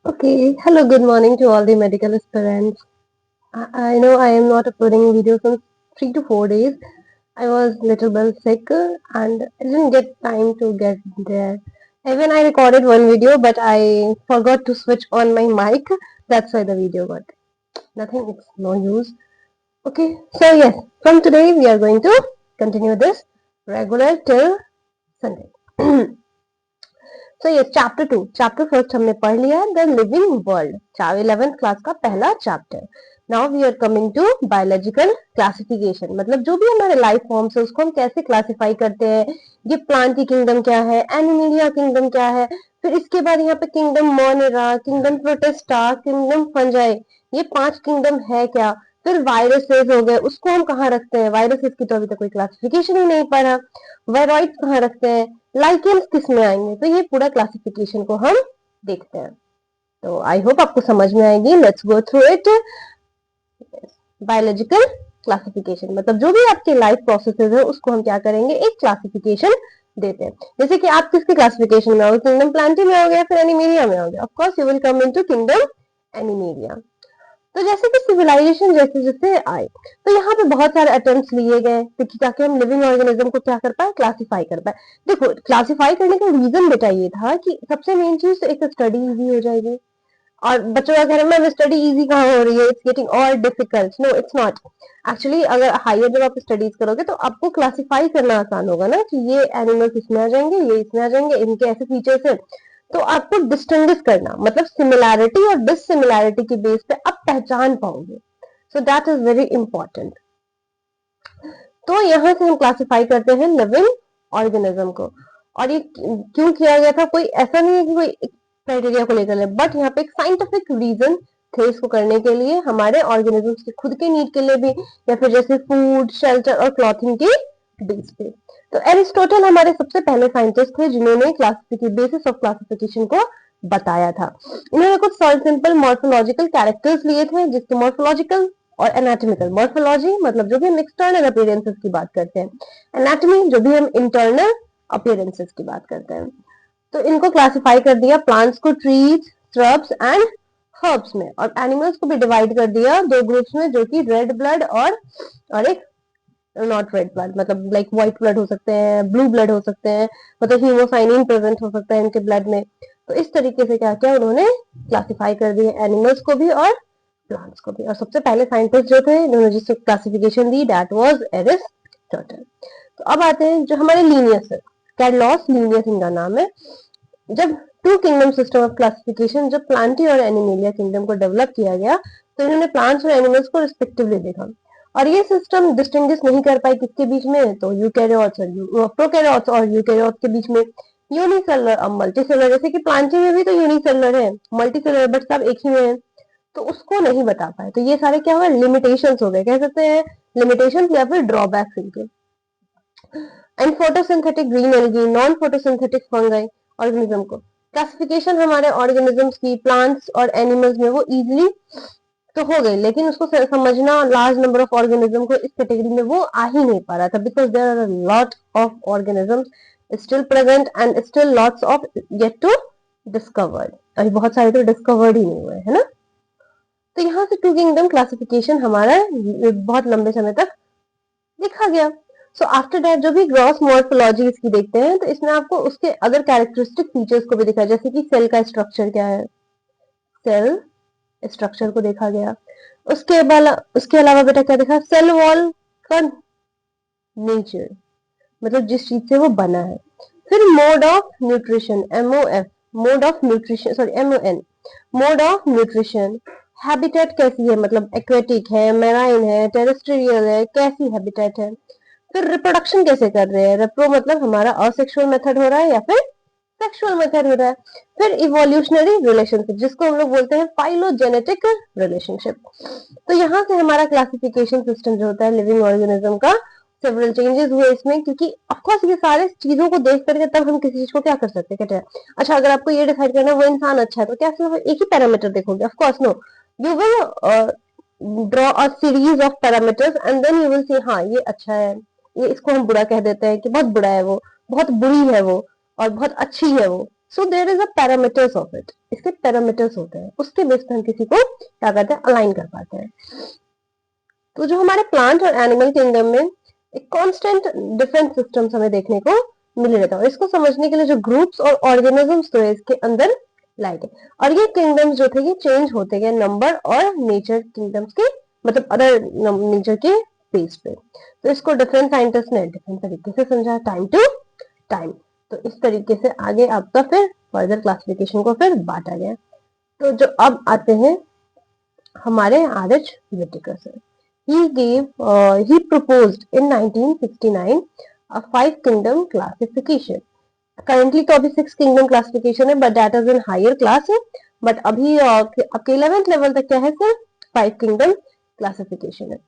Okay, hello, good morning to all the medical aspirants. I know I am not uploading videos in 3 to 4 days. I was little bit sick and I didn't get time to get there. Even I recorded one video, but I forgot to switch on my mic. That's why the video got nothing. It's no use. Okay, so yes, from today we are going to continue this regular till Sunday. सो ये chapter first हमने पढ़ लिया the living world 11th class का पहला chapter. Now we are coming to biological classification. मतलब जो भी हमारे लाइफ फॉर्म्स है उसको हम कैसे क्लासिफाई करते हैं. ये प्लांट की किंगडम क्या है, एनिमेलिया किंगडम क्या है, फिर इसके बाद यहाँ पे kingdom Monera, kingdom protista, kingdom fungi, ये 5 किंगडम है क्या. फिर वायरसेस हो गए, उसको हम कहाँ रखते हैं. वायरसेस की तो अभी तक कोई क्लासिफिकेशन ही नहीं पढ़ा. वायरॉइड्स कहाँ रखते हैं, लाइकेंस किस में आएंगे. तो ये पूरा क्लासिफिकेशन को हम देखते हैं. तो आई होप आपको समझ में आएगी. Let's go through it. Biological classification मतलब जो भी आपके लाइफ प्रोसेसेस है उसको हम क्या करेंगे, एक क्लासिफिकेशन देते हैं. जैसे कि आप किसके क्लासिफिकेशन में हो, किंगडम प्लांटी में हो गया, फिर एनिमेलिया में हो गया. Of course you will come into kingdom animalia. तो जैसे कि सिविलाइजेशन जैसे जैसे आए तो यहाँ पे बहुत सारे अटेम्प्ट्स लिए गए ताकि हम लिविंग ऑर्गेनिज्म को क्या कर पाए, क्लासिफाई कर पाए. देखो क्लासिफाई करने का रीजन बेटा ये था कि सबसे मेन चीज तो एक स्टडी इजी हो जाएगी. और बच्चों का कहना है स्टडी इजी कहाँ हो रही है, इट्स गेटिंग और difficult. No it's not. Actually अगर हायर जब आप स्टडीज करोगे तो आपको क्लासिफाई करना आसान होगा ना, कि ये एनिमल्स इसमें आ जाएंगे, ये इसमें आ जाएंगे, इनके ऐसे फीचर्स है. तो आपको डिस्टिंग्विश करना मतलब सिमिलैरिटी और डिससिमिलैरिटी के बेस पे आप पहचान पाओगे. So that is very important. तो यहाँ से हम क्लासिफाई करते हैं लिविंग ऑर्गेनिज्म को. और ये क्यों किया गया था, कोई ऐसा नहीं है कि कोई क्राइटेरिया को लेकर, बट यहाँ पे एक साइंटिफिक रीजन थे इसको करने के लिए, हमारे ऑर्गेनिजम्स के खुद के नीड के लिए भी, या फिर जैसे फूड, शेल्टर और क्लॉथिंग की बेस पे. तो एरिस्टोटल हमारे सबसे पहले साइंटिस्ट थे जिन्होंने बेसिस ऑफ क्लासिफिकेशन को बताया था. इन्होंने कुछ सिंपल मॉर्फोलॉजिकल कैरेक्टर्स लिए थे, जिसके मॉर्फोलॉजिकल और एनाटॉमिकल. मॉर्फोलॉजी मतलब जो भी हम एक्सटर्नल अपीयरेंसेस की बात करते हैं, एनाटॉमी जो भी हम इंटरनल अपीयरेंसेस की बात करते हैं. तो इनको क्लासिफाई कर दिया प्लांट्स को ट्रीज, श्रब्स एंड हर्ब्स में, और एनिमल्स को भी डिवाइड कर दिया दो ग्रुप्स में, जो कि रेड ब्लड और एक नॉट रेड ब्लड, मतलब लाइक व्हाइट ब्लड हो सकते हैं, ब्लू ब्लड हो सकते हैं, मतलब हीमोसाइनिन प्रेजेंट हो सकता है इनके ब्लड में. तो इस तरीके से क्या किया उन्होंने, क्लासिफाई कर दिए एनिमल्स को भी और प्लांट्स को भी. और सबसे पहले साइंटिस्ट जो थे इन्होंने जिसको classification the that was Aristotle. तो अब आते हैं जो हमारे लीनियस है, कैरलॉस लीनियस इनका नाम है. जब two kingdom system of classification, जब प्लांटी और एनिमेलिया किंगडम को डेवलप किया गया तो इन्होंने प्लांट्स और एनिमल्स को रिस्पेक्टिवली देखा. और ये सिस्टम डिस्टिंग्विश नहीं कर पाई किसके बीच में, तो यूकैरियोट्स और प्रोकैरियोट्स और यूकैरियोट्स के बीच में. यूनिसेलुलर और मल्टीसेलुलर, जैसे कि प्लांटी में भी तो यूनिसेलुलर है, मल्टीसेलुलर, बट सब एक ही में है. तो उसको नहीं बता पाए. तो ये सारे क्या हुए, लिमिटेशंस हो गए, कह सकते हैं लिमिटेशंस या फिर ड्रॉबैक्स इनके. And photosynthetic green algae, non photosynthetic fungi organism को क्लासिफिकेशन हमारे ऑर्गेनिजम्स की प्लांट्स और एनिमल्स में वो इजीली तो हो गई, लेकिन उसको समझना लार्ज नंबर ऑफ ऑर्गेनिज्म को इस कैटेगरी में वो आ ही नहीं पा रहा था, because there are lot of organisms still present and still lots of yet to discovered. अभी बहुत सारे तो डिस्कवर्ड ही नहीं हुए है ना. तो यहाँ से टू किंगडम क्लासिफिकेशन हमारा बहुत लंबे समय तक देखा गया. सो आफ्टर दैट जो भी ग्रॉस मॉर्फोलॉजी इसकी देखते हैं तो इसमें आपको उसके अदर कैरेक्टरिस्टिक फीचर्स को भी दिखा, जैसे कि सेल का स्ट्रक्चर क्या है, सेल स्ट्रक्चर को देखा गया. उसके अलावा बेटा क्या देखा, सेल वॉल का नेचर, मतलब जिस चीज से वो बना है. फिर mode of nutrition, MOF, mode of nutrition, sorry MON, mode of nutrition. Habitat कैसी है, मतलब एक्वेटिक है, मैराइन है, टेरेस्ट्रियल है, कैसी हैबिटेट है. फिर रिप्रोडक्शन कैसे कर रहे हैं, रेप्रो मतलब हमारा असेक्सुअल मेथड हो रहा है या फिर सेक्सुअल मेथड हो रहा है. फिर इवोल्यूशनरी रिलेशनशिप, जिसको हम लोग बोलते हैं फाइलोजेनेटिक रिलेशनशिप. तो यहाँ से हमारा क्लासिफिकेशन सिस्टम जो होता है लिविंग ऑर्गेनिज्म का, सेवरल चेंजेस हुए इसमें, क्योंकि ऑफकोर्स ये सारे चीजों को देख करके तब हम किसी चीज को क्या कर सकते हैं, कहते हैं अच्छा अगर आपको ये डिसाइड करना है वो इंसान अच्छा है तो क्या सिर्फ एक ही पैरामीटर देखोगे, of course no, you will draw a series of parameters and then you will see हाँ ये अच्छा है, ये इसको हम बुरा कह देते हैं कि बहुत बुरा है वो, बहुत बुरी है वो, और बहुत अच्छी है वो. So there is a parameters of it, इसके पैरामीटर्स होते हैं, उसके बेस पर हम किसी को क्या करते हैं, अलाइन कर पाते हैं। तो जो हमारे प्लांट और एनिमल किंगडम में एक कांस्टेंट डिफरेंट सिस्टम्स हमें देखने को मिल रहता है, और इसको समझने के लिए जो ग्रुप्स और ऑर्गेनिजम्स तो इसके अंदर लाए गए, और ये किंगडम्स जो थे ये चेंज होते गए नंबर और नेचर किंगडम्स के, मतलब अदर नेचर के बेस पे। तो इसको डिफरेंट साइंटिस्ट ने डिफरेंट तरीके से समझा, टाइम टू टाइम। तो इस तरीके से आगे आपका फिर फर्दर क्लासिफिकेशन को फिर बांटा गया। तो जो अब आते हैं हमारे आर.एच. व्हिटेकर से, he proposed in 1969 a five kingdom classification. Currently तो अभी सिक्स किंगडम क्लासिफिकेशन है, but that is in higher class है, बट अभी आपके 11th लेवल तक क्या है सर, फाइव किंगडम क्लासिफिकेशन है।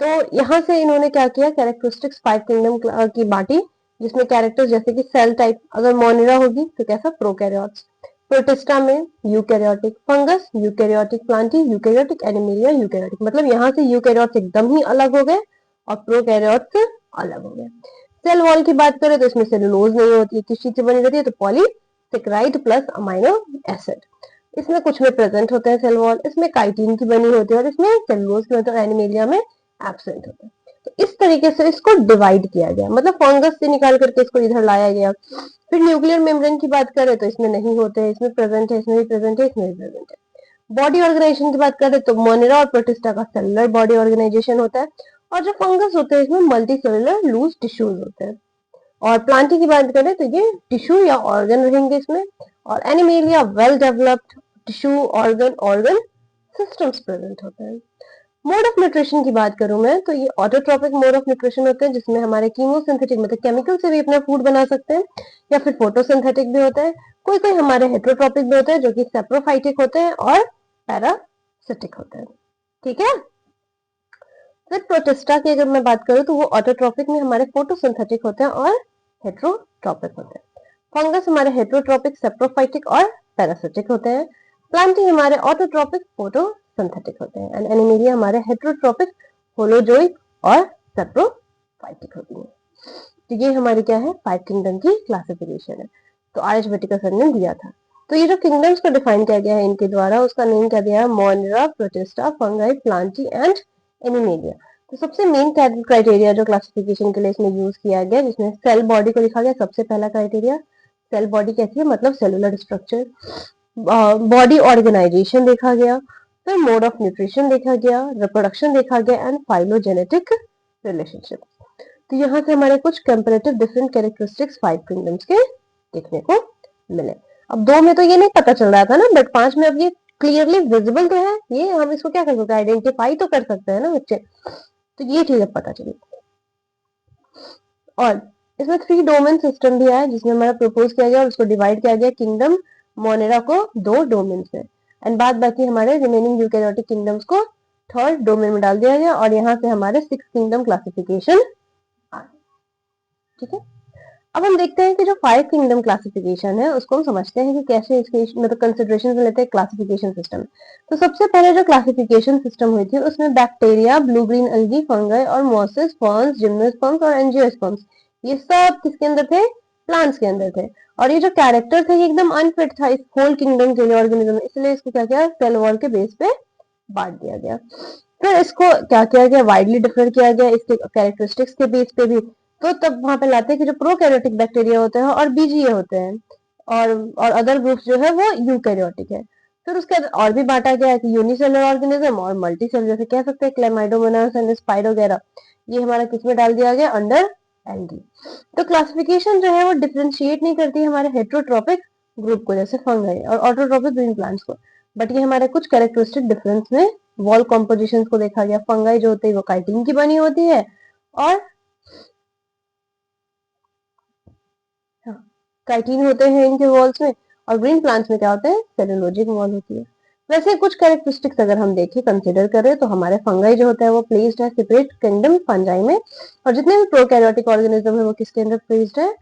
तो यहाँ से इन्होंने क्या किया, कैरेक्टरिस्टिक्स फाइव किंगडम की बांटी, जिसमें कैरेक्टर्स जैसे कि सेल टाइप, अगर मोनिरा होगी तो कैसा, प्रोकैरियोट्स, प्रोटिस्टा में eukaryotic, fungus eukaryotic, Plantae eukaryotic, animalia eukaryotic, मतलब यहाँ से यूकैरियोट्स एकदम ही अलग हो गए और प्रोकैरियोट्स अलग हो गए। सेल वॉल की बात करें तो इसमें सेलुलोज नहीं होती है, किस चीज से बनी रहती है, तो पॉलीसेकेराइड प्लस अमाइनो एसिड, इसमें कुछ में प्रेजेंट होता है सेल वॉल, इसमें काइटिन की बनी होती है और इसमें सेलुलोज की होती है, एनिमेलिया में एब्सेंट होता है। तो इस तरीके से इसको डिवाइड किया गया, मतलब फंगस से निकाल करके इसको इधर लाया गया। फिर न्यूक्लियर मेम्ब्रेन की बात करें तो इसमें नहीं होते हैं, इसमें प्रेजेंट है, इसमें भी प्रेजेंट है, इसमें भी प्रेजेंट है। बॉडी ऑर्गेनाइजेशन की बात करें तो मोनेरा और प्रोटिस्टा का सेलुलर बॉडी ऑर्गेनाइजेशन होता है, और जो फंगस होते हैं इसमें मल्टी सेलुलर लूज टिश्यूज होते हैं। और प्लांटी की बात करें तो ये टिश्यू या ऑर्गन रहेंगे इसमें, और animalia well developed tissue organ systems present होते हैं। मोड ऑफ न्यूट्रिशन की बात करूं मैं तो ये ऑटोट्रोपिक मोड ऑफ न्यूट्रिशन होते हैं, जिसमें हमारे कीमोसिंथेटिक मतलब केमिकल से भी अपना फूड बना सकते हैं, या फिर फोटोसिंथेटिक भी होता है, कोई कोई हमारे हेट्रोट्रोपिक भी होते हैं जो कि सेप्रोफाइटिक होते हैं और पैरासिटिक होते हैं। ठीक है, फिर प्रोटिस्टा की अगर मैं बात करूं तो वो ऑटोट्रोपिक में हमारे फोटोसिंथेटिक होते हैं और हेट्रोट्रोपिक होते हैं। फंगस हमारे हेट्रोट्रोपिक, सेप्रोफाइटिक और पैरासिटिक होते हैं। प्लांटी हमारे ऑटोट्रोपिक, फोटोसिंथेटिक होते हैं, एंड एनिमेलिया हमारे हेट्रोट्रोपिक, होलोजोइक और सेप्रोफाइटिक होती है। तो ये हमारी क्या है, फाइव किंगडम की क्लासिफिकेशन है, तो आर.एच. व्हिटेकर सर ने दिया था। तो ये जो किंगडम्स को डिफाइन किया गया है इनके द्वारा, उसका नेम क्या दिया है, Monera, protista, fungi, Plantae and animalia. तो सबसे मेन क्राइटेरिया जो क्लासिफिकेशन के लिए इसमें यूज किया गया, जिसमें सेल बॉडी को लिखा गया, सबसे पहला क्राइटेरिया सेल बॉडी कैसी है, मतलब सेलुलर स्ट्रक्चर, बॉडी ऑर्गेनाइजेशन देखा गया, फिर मोड ऑफ न्यूट्रिशन देखा गया, रिप्रोडक्शन देखा गया एंड फाइलोजेनेटिक रिलेशनशिप। तो यहाँ से हमारे कुछ comparative different characteristics five kingdoms के देखने को मिले। अब दो में तो ये नहीं पता चल रहा था ना, बट पांच में अब ये क्लियरली विजिबल तो है, ये हम इसको क्या कर सकते हैं, आइडेंटिफाई तो कर सकते हैं ना बच्चे, तो ये चीज अब पता चली। और इसमें थ्री डोमेन सिस्टम भी आया, जिसमें हमारा प्रपोज किया गया और उसको डिवाइड किया गया किंगडम मोनेरा को दो डोमेन में, एंड बाद बाकी हमारे रिमेनिंग यूकैरियोटिक किंगडम्स को थर्ड डोमेन में डाल दिया गया, और यहाँ से हमारे सिक्स किंगडम क्लासिफिकेशन। ठीक है, अब हम देखते हैं कि जो फाइव किंगडम क्लासिफिकेशन है उसको हम समझते हैं कि कैसे इसकी मतलब कंसिडरेशन में लेते हैं क्लासिफिकेशन सिस्टम। तो सबसे पहले जो क्लासिफिकेशन सिस्टम हुई थी उसमें बैक्टीरिया, ब्लू ग्रीन अलगी, फंगाई और मॉसेस, फर्न्स, जिम्नोस्पर्म्स और एंजियोस्पर्म्स, ये सब किसके अंदर थे, प्लांट्स के अंदर थे। और ये जो कैरेक्टर थे ये एकदम अनफिट था इस होल किंगडम के लिए ऑर्गेनिज्म, इसलिए इसको क्या किया, सेल वॉल के बेस पे बांट दिया गया। फिर इसको क्या किया गया, वाइडली डिफर किया गया इसके कैरेक्टरिस्टिक्स के बेस पे भी। तो तब वहां पे लाते हैं कि जो प्रोकैरियोटिक बैक्टीरिया होते हैं और बीजीए होते हैं, और अदर ग्रुप्स जो है वो यूकैरियोटिक है। फिर उसके बाद और भी बांटा गया है कि यूनिसेलुलर ऑर्गेनिज्म और मल्टीसेलुलर, जैसे कह सकते हैं क्लेमाइडोमोनास एंड स्पाइरो वगैरह, ये हमारा किसमें डाल दिया गया, अंडर एल्गी। तो क्लासिफिकेशन जो है वो डिफरेंशिएट नहीं करती हमारे हेट्रोट्रोपिक ग्रुप को, जैसे फंगाई, और ऑटोट्रोपिक ग्रीन प्लांट्स को, बट ये हमारे कुछ कैरेक्टरिस्टिक डिफरेंस में वॉल कॉम्पोजिशन को देखा गया। फंगाई जो होती है वो काइटिन की बनी होती है, और काइटिन होते हैं इनके वॉल्स में, और ग्रीन प्लांट्स में क्या होते हैं, सेलुलोजिक वॉल होती है। वैसे कुछ कैरेक्टरिस्टिक्स अगर हम देखें, कंसीडर करें, तो हमारे फंगाई जो होता है वो प्लेस्ड है सेपरेट किंगडम फंजाई में, और जितने भी प्रोकैरियोटिक ऑर्गेनिज्म है वो किसके अंदर प्लेस्ड है,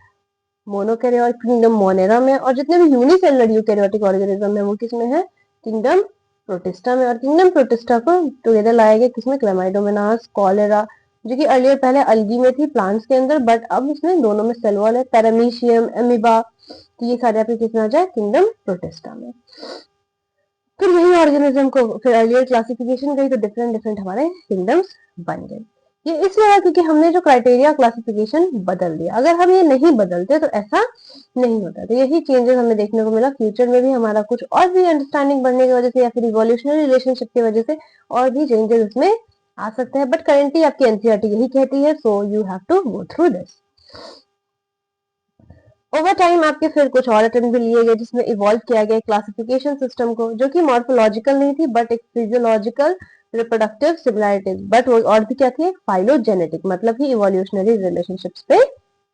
मोनोकैरियोटिक किंगडम मोनेरा में, और जितने भी यूनिसेलुलर यूकैरियोटिक ऑर्गेनिज्म है वो किसमें है, किंगडम प्रोटिस्टा में। और किंगडम प्रोटिस्टा को टुगेदर लाया गया किसमें, क्लेमाइडोमोनास, कॉलेरा, जो कि अर्लियर पहले अल्गी में थी प्लांट्स के अंदर, बट अब इसमें दोनों में सेल वॉल है, पैरामीशियम, एमीबा, तो ये सारे आपके किसमें आ जाए, किंगडम प्रोटिस्टा में। फिर वही ऑर्गेनिज्म को फिर अर्लियर क्लासिफिकेशन गई तो डिफरेंट डिफरेंट हमारे किंगडम्स बन गए। ये इसलिए है क्योंकि हमने जो क्राइटेरिया क्लासिफिकेशन बदल दिया, अगर हम ये नहीं बदलते तो ऐसा नहीं होता। तो यही चेंजेस हमें देखने को मिला। फ्यूचर में भी हमारा कुछ और भी अंडरस्टैंडिंग बढ़ने की वजह से या फिर इवोल्यूशनरी रिलेशनशिप की वजह से और भी चेंजेस इसमें आ सकते हैं, बट करेंटली आपकी एनसीईआरटी यही कहती है, so you have to go through this. Over time आपके फिर कुछ और अटेम्प्ट भी लिए गए जिसमें इवॉल्व किया गया क्लासिफिकेशन सिस्टम को, जो कि मॉर्फोलॉजिकल नहीं थी बट एक फिजियोलॉजिकल रिप्रोडक्टिव सिमिलैरिटीज, बट वो और भी क्या थी, फाइलोजेनेटिक, मतलब कि इवोल्यूशनरी रिलेशनशिप्स पे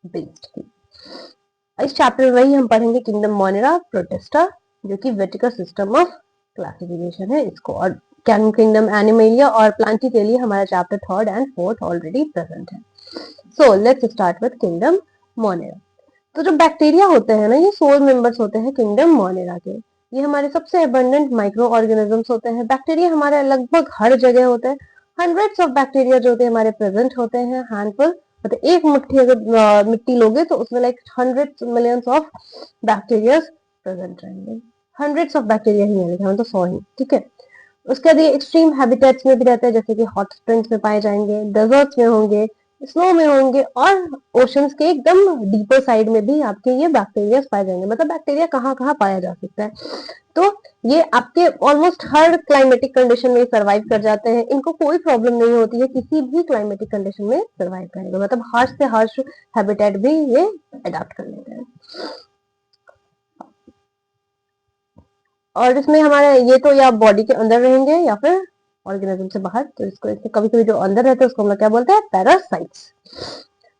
बेस्ड थी। इस चैप्टर में ही हम पढ़ेंगे किंगडम मोनेरा प्रोटिस्टा, जो कि वेटिकर सिस्टम ऑफ क्लासिफिकेशन है इसको, और किंगडम एनिमेलिया और प्लांटी के लिए हमारा chapter 3rd and 4th already present है। So let's start with kingdom Monera. तो जो बैक्टीरिया होते हैं ना, ये 4 मेंबर्स होते हैं किंगडम मोनेरा के। ये हमारे सबसे अबंडेंट माइक्रो ऑर्गेनिजम्स होते हैं। बैक्टीरिया हमारे लगभग हर जगह होते हैं। हंड्रेड्स ऑफ बैक्टीरिया जो होते हैं हमारे प्रेजेंट होते हैं। हैंडफुल मतलब एक मुट्ठी अगर मिट्टी लोगे तो उसमें like hundreds millions of bacteria present रहेंगे। हंड्रेड्स ऑफ बैक्टीरिया ही है, हम तो 100 ही, ठीक है। उसके बाद ये एक्सट्रीम हैबिटेट्स में भी रहते हैं, जैसे कि हॉट स्प्रिंग्स में पाए जाएंगे, डेजर्ट्स में होंगे, स्नो में होंगे, और ओशंस के एकदम डीपर साइड में भी आपके ये बैक्टीरिया पाए जाएंगे। मतलब बैक्टीरिया कहाँ कहाँ पाया जा सकता है। तो ये आपके ऑलमोस्ट हर क्लाइमेटिक कंडीशन में सर्वाइव कर जाते हैं। इनको कोई प्रॉब्लम नहीं होती है किसी भी क्लाइमेटिक कंडीशन में सर्वाइव करने का, मतलब हार्श से हार्श हैबिटेट भी ये अडॉप्ट कर लेते हैं। और इसमें हमारे ये तो या बॉडी के अंदर रहेंगे या फिर ऑर्गेनिज्म से बाहर, तो इसको कभी कभी जो अंदर रहते हैं उसको हम लोग क्या बोलते हैं, पैरासाइट्स।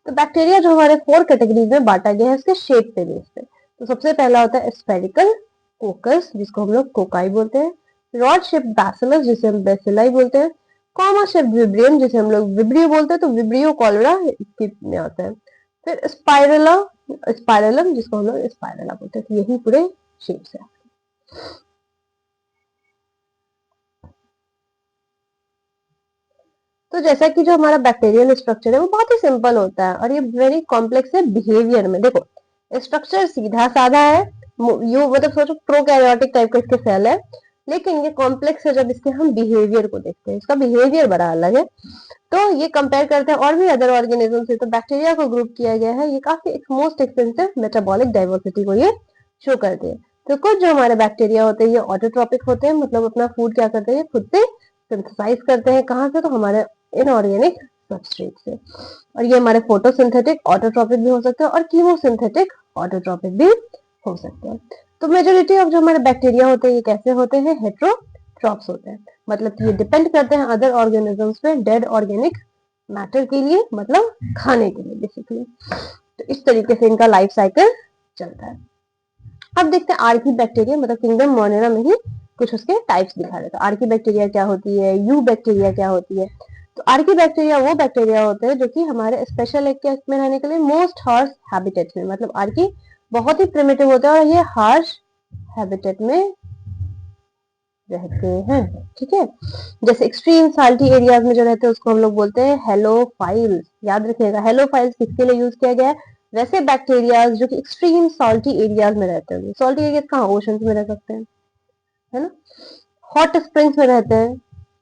तो बैक्टीरिया जो हमारे 4 कैटेगरीज में बांटा गया है इसके शेप पे बेस पे। तो सबसे पहला होता है स्फेरिकल कोकस, जिसको हम लोग कोकाई बोलते हैं। रॉड शेप बैसिलस, जिसे हम बेसिलाई बोलते हैं। कॉमा शेप विब्रियम, जिसे हम लोग विब्रियो बोलते हैं, तो विब्रियो कॉलरा में आता है। फिर स्पाइरलम, जिसको हम लोग स्पाइरला बोलते हैं। तो यही पूरे शेप्स है। तो जैसा कि जो हमारा बैक्टीरियल स्ट्रक्चर है वो बहुत ही सिंपल होता है और ये वेरी कॉम्प्लेक्स है बिहेवियर में। देखो स्ट्रक्चर सीधा साधा है, यू मतलब सोचो प्रोकैरियोटिक टाइप का इसके सेल है, लेकिन ये कॉम्प्लेक्स है जब इसके हम बिहेवियर को देखते हैं। इसका बिहेवियर बड़ा अलग है। तो ये कंपेयर करते हैं और भी अदर ऑर्गेनिज्म से, तो बैक्टीरिया को ग्रुप किया गया है। ये काफी मोस्ट एक्सटेंसिव मेटाबॉलिक डाइवर्सिटी को ये शो करते हैं। तो कुछ जो हमारे बैक्टीरिया होते हैं ये ऑटोट्रोपिक होते हैं, मतलब अपना फूड क्या करते हैं, खुद से सिंथेसाइज करते हैं। कहाँ से, तो हमारे इनऑर्गेनिक सबस्ट्रेट से। और ये हमारे फोटोसिंथेटिक ऑटोट्रोपिक भी हो सकते हैं और कीमोसिंथेटिक ऑटोट्रोपिक भी हो सकते हैं। तो मेजोरिटी ऑफ जो हमारे बैक्टीरिया होते हैं ये कैसे होते हैं, हेट्रोट्रॉप्स होते हैं। मतलब कि ये डिपेंड करते हैं अदर ऑर्गेनिजम्स पे डेड ऑर्गेनिक मैटर के लिए, मतलब खाने के लिए बेसिकली। तो इस तरीके से इनका लाइफ साइकिल चलता है। अब देखते हैं आर्की बैक्टीरिया, मतलब किंगडम मोनेरा में ही कुछ उसके टाइप्स दिखा रहे। तो आर्की बैक्टीरिया क्या होती है, यू बैक्टीरिया क्या होती है। तो आर्की बैक्टीरिया वो बैक्टीरिया होते हैं जो कि हमारे स्पेशल एक में रहने के लिए मोस्ट हार्श हैबिटेट्स में, मतलब आर्की बहुत ही प्रिमिटिव होता है और ये हार्श हैबिटेट में रहते हैं, ठीक है। जैसे एक्सट्रीम साल्टी एरियाज में जो रहते हैं उसको हम लोग बोलते हैं हेलोफाइल्स। याद रखिएगा हेलोफाइल्स किसके लिए यूज किया गया है, वैसे बैक्टीरियाज जो कि एक्सट्रीम साल्टी एरियाज में रहते हैं। साल्टी एरियाज कहाँ, ओशंस में रह सकते हैं, है ना। हॉट स्प्रिंग्स में रहते हैं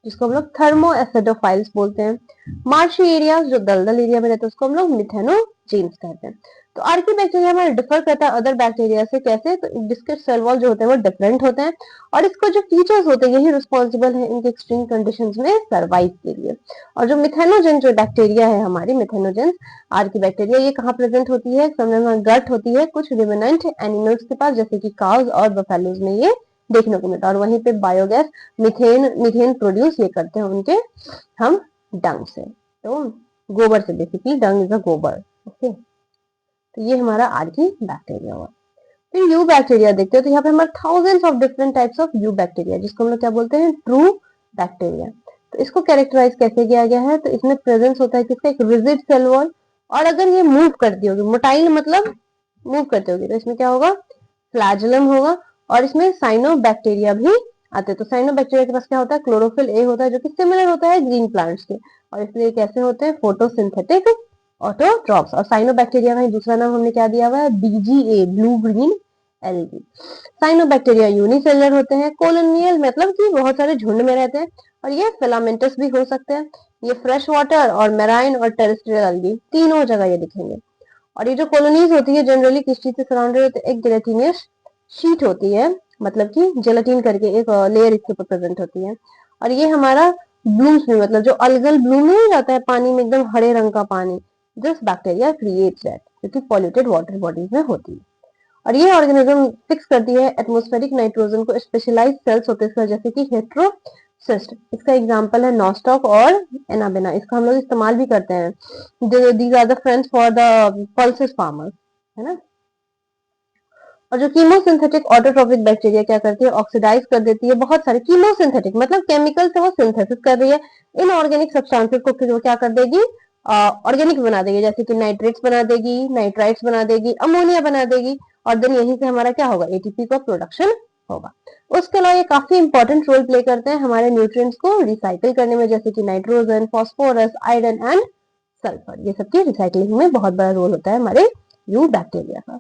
जिसको हम लोग थर्मो एसिडोफाइल्स बोलते हैं। मार्शी एरियाज जो दलदल एरिया में रहते हैं उसको हम लोग मिथेनोजेन्स कहते हैं। तो आर्की बैक्टीरिया हमारे डिफर करता है अदर बैक्टीरिया से कैसे, तो जिसके सेल वॉल जो होते हैं वो डिफरेंट होते हैं और इसको जो फीचर्स होते हैं यही रिस्पॉन्सिबल है इनके एक्सट्रीम कंडीशंस में सर्वाइव के लिए। और जो मिथेनोजेन जो बैक्टीरिया है हमारी मिथेनोजेन आर्की बैक्टीरिया, ये कहाँ प्रेजेंट होती है, गट होती है कुछ रिमेनेंट एनिमल्स के पास, जैसे कि काउज और बफेलोज में ये देखने को मिलता है। और वहीं पे बायोगैस मीथेन प्रोड्यूस ये करते हैं उनके हम डंग से, तो गोबर से, बेसिकली डंग इज अ गोबर, ओके। तो ये हमारा आर्की बैक्टीरिया हुआ। फिर यू बैक्टीरिया देखते हैं, तो यहाँ पे हमारे thousands of different types of you bacteria, जिसको हम लोग क्या बोलते हैं, ट्रू बैक्टीरिया। तो इसको कैरेक्टराइज कैसे किया गया है, तो इसमें प्रेजेंस होता है किसका, एक रिजिड सेल वॉल, और अगर ये मूव करती होगी, मोटाइल मतलब मूव करती होगी, तो इसमें क्या होगा, फ्लैजुलम होगा। और इसमें साइनोबैक्टीरिया भी आते हैं। तो साइनोबैक्टीरिया के पास क्या होता है, क्लोरोफिल ए होता है जो कि सिमिलर होता है ग्रीन प्लांट्स के, और इसलिए कैसे होते हैं, फोटोसिंथेटिक ऑटोट्रॉप्स। और साइनोबैक्टीरिया का दूसरा नाम हमने क्या दिया हुआ है, BGA, blue green algae. Cyanobacteria unicellular होते हैं। कोलोनियल मतलब कि बहुत सारे झुंड में रहते हैं, और ये फिलामेंटस भी हो सकते हैं। ये फ्रेश वाटर और मेराइन और टेरेस्ट्रियल एल्गी तीनों जगह ये दिखेंगे। और ये जो कॉलोनीज होती है जनरली किस चीज से सराउंडेड होते हैं, एक जेलेटिनियस शीट होती है, मतलब कि जेलेटिन करके एक लेयर इसके ऊपर प्रेजेंट होती है। और ये हमारा ब्लूम्स में, मतलब जो अलगल ब्लूम नहीं जाता है पानी में, एकदम हरे रंग का पानी, दिस बैक्टीरिया क्रिएट्स दैट, क्योंकि पॉल्यूटेड वाटर बॉडीज में होती है। और ये ऑर्गेनिज्म फिक्स करती है एटमॉस्फेरिक नाइट्रोजन को। स्पेशलाइज्ड सेल्स होते हैं इसका, जैसे कि हेट्रोसिस्ट, इसका एग्जांपल है नॉस्टॉक और एनाबेना। इसका हम लोग इस्तेमाल भी करते हैं। These are the friends for the pulses farmers, है ना। और जो कीमोसिंथेटिक ऑटोट्रोपिक बैक्टीरिया क्या करती है, ऑक्सीडाइज कर देती है बहुत सारे कीमोसिंथेटिक, मतलब केमिकल से वो सिंथेसिस कर रही है इन ऑर्गेनिक सब्सटेंसेस को, फिर वो क्या कर देगी, ऑर्गेनिक बना देगी, जैसे कि नाइट्रेट्स बना देगी, नाइट्राइट्स बना देगी, अमोनिया बना देगी, और देन यहीं से हमारा क्या होगा, एटीपी का प्रोडक्शन होगा। उसके अलावा ये काफी इंपॉर्टेंट रोल प्ले करते हैं हमारे न्यूट्रिएंट्स को रिसाइकिल करने में, जैसे कि nitrogen, phosphorus, iron and sulphur, ये सबकी रिसाइकलिंग में बहुत बड़ा रोल होता है हमारे यू बैक्टीरिया का।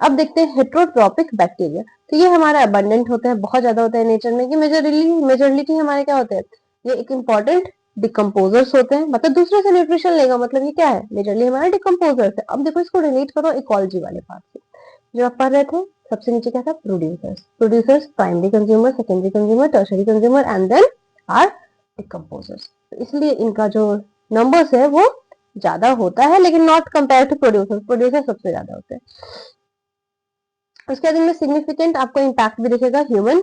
अब देखते हैं हेट्रोट्रोपिक बैक्टीरिया। तो ये हमारा अबंडेंट होता है, बहुत ज्यादा होता है नेचर में। ये मेजरलिटी हमारे क्या होते हैं, ये एक इंपॉर्टेंट डिकम्पोजर्स होते हैं, मतलब दूसरे से न्यूट्रिशन लेगा, मतलब ये क्या है, मेजरली हमारा डिकम्पोजर्स है। अब देखो इसको रिलेट करो इकोलॉजी वाले पार्ट से, जो आप पढ़ रहे थे, सबसे नीचे क्या था, producers. Producers primary consumer, secondary consumer, tertiary consumer and then are decomposers. इसलिए इनका जो नंबर्स है वो ज्यादा होता है, लेकिन not compare to producer. Producer सबसे ज्यादा होते हैं। उसके बाद इनमें सिग्निफिकेंट आपको इम्पैक्ट भी दिखेगा ह्यूमन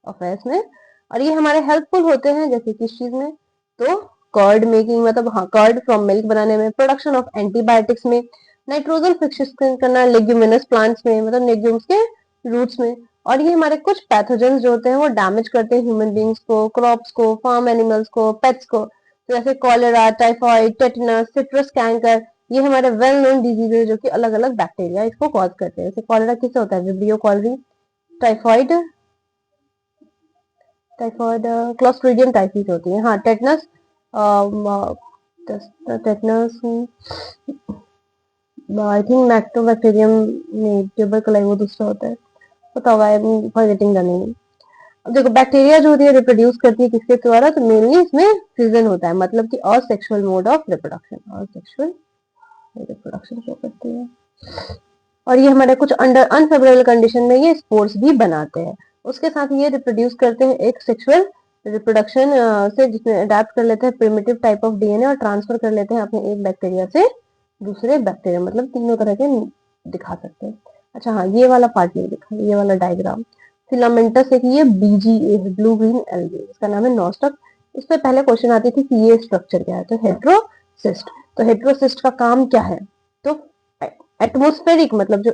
अफेयर्स में, और ये हमारे हेल्पफुल होते हैं, जैसे किस चीज में, तो कर्ड मेकिंग, मतलब हाँ, कर्ड फ्रॉम मिल्क बनाने में, प्रोडक्शन ऑफ एंटीबायोटिक्स में, नाइट्रोजन फिक्सेशन करना लेग्यूमिनस प्लांट्स में, मतलब लेग्यूम्स के रूट्स में। और ये हमारे कुछ पैथोजेंस जो होते हैं वो डैमेज करते हैं ह्यूमन बींग्स को, क्रॉप्स को, फार्म एनिमल्स को, पेट्स को, तो जैसे cholera, typhoid, tetanus, citrus canker, ये हमारे वेल नोन डिजीज है जो कि अलग अलग बैक्टीरिया इसको कॉज करते हैं। जैसे कॉलेरा किससे होता है, vibrio cholerae, typhoid, typhoid clostridium टाइफीस होती है, हाँ, tetanus, tetanus I think mycobacterium, नहीं, ट्यूबरकुलाई वो दूसरा होता है, पता होगा, I am forgetting the name. अब देखो बैक्टीरिया जो होती है रिप्रोड्यूस करती है किसके द्वारा, तो मेनली इसमें फिजन होता है, मतलब कि asexual mode of reproduction, asexual reproduction show करती है। और ये हमारे कुछ अंडर अनफेवरेबल कंडीशन में ये स्पोर्स भी बनाते हैं। उसके साथ ये रिप्रोड्यूस करते हैं एक सेक्सुअल रिप्रोडक्शन से, जिसमें अडेप्ट कर लेते हैं प्रिमिटिव टाइप ऑफ डीएनए और ट्रांसफर कर लेते हैं अपने एक बैक्टीरिया से दूसरे बैक्टीरिया, मतलब तीनों तरह के दिखा सकते हैं। अच्छा हाँ, ये वाला पार्ट नहीं दिखा, ये वाला डायग्राम फिलामेंटस एक ये बीजीए है, ब्लू ग्रीन एल्गी, इसका नाम है नॉस्टक। इस पे पहले क्वेश्चन आती थी कि ये स्ट्रक्चर क्या है, तो हेट्रोसिस्ट। तो हेट्रोसिस्ट का काम क्या है, तो एटमोस्फेरिक, मतलब जो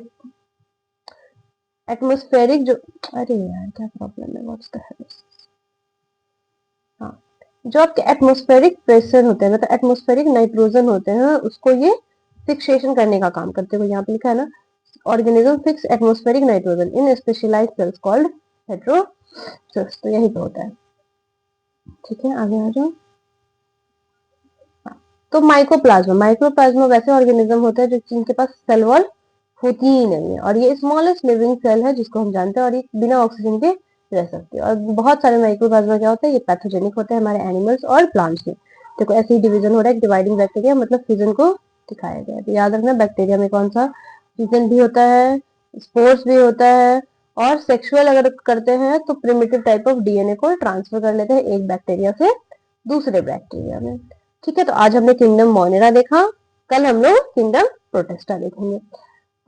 एटमोस्फेरिक जो, अरे यार क्या प्रॉब्लम है, व्हाट्स द हेल, हाँ, जो आपके एटमोस्फेरिक प्रेशर होते हैं, मतलब एटमोस्फेरिक नाइट्रोजन होते हैं, उसको ये फिक्सेशन करने का काम करते हैं। यहाँ पे लिखा है ना, organism fix atmospheric nitrogen in specialised cells called heterocyst, तो यही पे होता है। ठीक है, आगे आ जाओ। तो माइकोप्लाज्मा, माइक्रोप्लाज्मा वैसे ऑर्गेनिज्म होता है जो जिनके पास सेल वॉल होती ही नहीं है, और ये स्मॉलेस्ट लिविंग सेल है जिसको हम जानते हैं, और ये बिना ऑक्सीजन के रह सकते हैं। और बहुत सारे माइक्रोप्लाज्मा क्या होता है, ये पैथोजेनिक होते हैं हमारे एनिमल्स और प्लांट्स में। देखो ऐसे ही डिवीजन हो रहा है, डिवाइडिंग बैक्टीरिया, मतलब फ्यूजन को दिखाया गया है। तो याद रखना बैक्टीरिया में कौन सा फ्यूजन भी होता है, स्पोर्स भी होता है, और सेक्सुअल अगर करते हैं तो प्रिमिटिव टाइप ऑफ डीएनए को ट्रांसफर कर लेते हैं एक बैक्टीरिया से दूसरे बैक्टीरिया में। ठीक है, तो आज हमने किंगडम मोनेरा देखा, कल हम लोग किंगडम प्रोटेस्टा देखेंगे।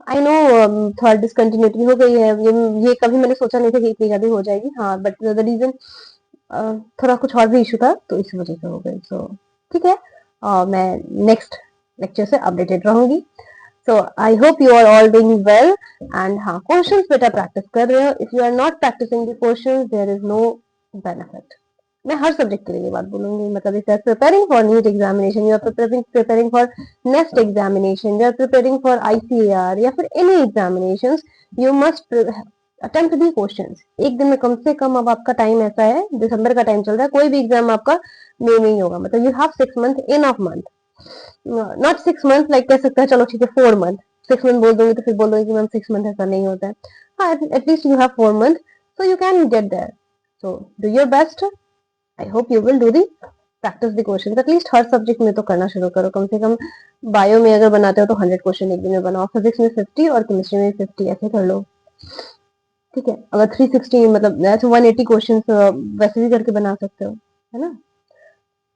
आई नो थोड़ा डिसकंटिन्यूटी हो गई है, ये कभी मैंने सोचा नहीं था कि इतनी जल्दी हो जाएगी, हाँ, बट द रीजन थोड़ा कुछ और भी इशू था तो इस वजह से हो गई। सो ठीक है, मैं नेक्स्ट लेक्चर से अपडेटेड रहूंगी। So I hope you are all doing well, and हाँ, क्वेश्चंस बेटा प्रैक्टिस कर रहे हो। If you are not practicing the questions there is no benefit. मैं हर सब्जेक्ट के लिए ये बात बोलूंगी, मतलब if you are preparing for NEET examination, you are preparing for next examination, you are preparing for ICAR या फिर any examinations, you must attempt the questions. एक दिन में कम से कम, अब आपका टाइम ऐसा है, दिसंबर का टाइम चल रहा है, कोई भी एग्जाम आपका मई में ही होगा, मतलब you have 6 month, enough month, not 6 month like कह सकते हैं चलो ठीक है 4 मंथ, 6 मंथ बोल दूंगी तो फिर बोल दूंगी कि मैम 6 मंथ ऐसा नहीं होता है। हाँ, at least you have 4 month, so you can get there. So do your best. I hope you will do the practice the questions. At least her subject में तो करना शुरू करो. कम से कम बायो में अगर बनाते हो तो 100 क्वेश्चन एक दिन में बनाओ, फिजिक्स में 50 और केमिस्ट्री में 50, ऐसे कर लो. ठीक है, अगर 360 मतलब 180 क्वेश्चन वैसे भी करके बना सकते हो, है ना.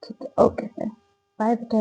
ठीक है, ओके, बाय बेटा.